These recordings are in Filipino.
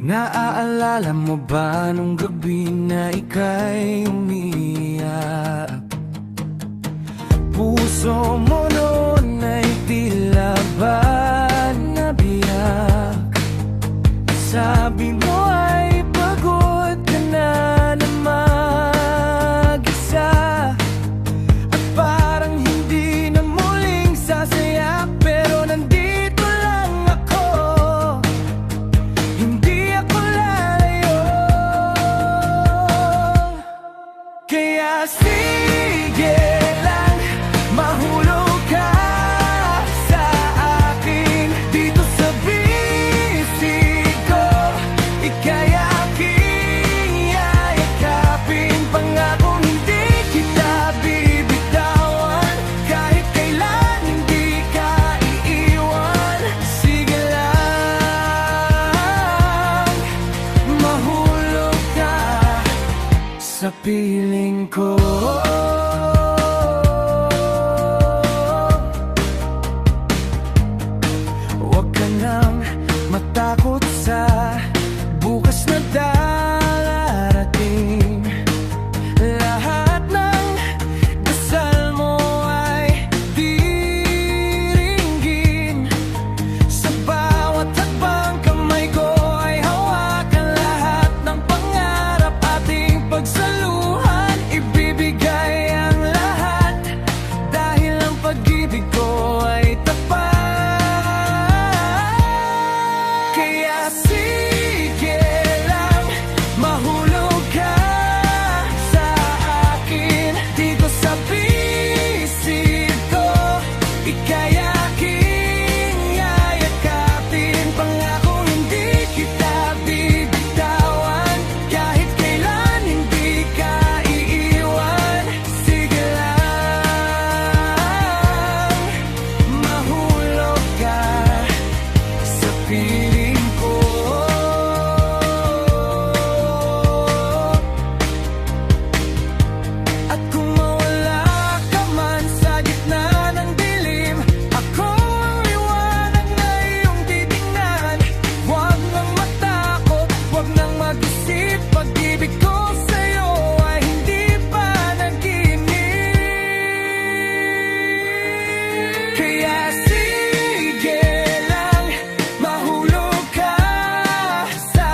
Naaalala mo ba nung gabi na ika'y umiiyak? Puso mo noon ay tila ba nabiyak? Sabi mo ay pagod ka na mag-isa, at parang hindi na muling sasaya. Pero nandito lang ako, hindi ako lalayo. Kaya sige lang, mahulog ka sa akin dito sa bisig ko. Ika'y aking yayakapin, pangakong hindi kita bibitawan. Kahit kailan hindi ka iiwan. Sige lang, mahulog ka sa piling ko. Huwag ka nang matakot sa bukas na darating. Lahat ng dasal mo ay diringgin. Sa bawat hakbang kamay ko ay hawakan lahat ng pangarap ating pagsaluhan. Ibibigay ang lahat dahil ang pag-ibig ko ay tapat. Kaya sige lang, mahulog ka sa akin dito sa bisig ko. Ika'y aking yayakapin, pangakong hindi kita bibitawan. Kahit kailan hindi ka iiwan. Sige lang, mahulog ka sa piling ko. At kung mawala ka man sa gitna ng dilim, ako ang liwanag na iyong titingnan. Huwag nang matakot, huwag nang mag-isip. Pag-ibig ko sa'yo ay hindi pa nag-iinip. Kaya sige lang, mahulog ka sa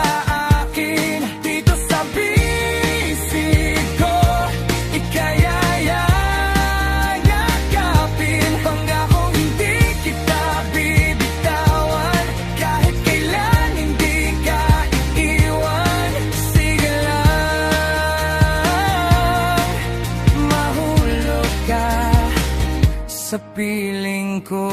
akin dito sa bisig ko. Ika'y yayakapin, pangakong hindi kita bibitawan. Kahit kailan hindi ka iiwan. Sige lang, mahulog ka sa piling ko.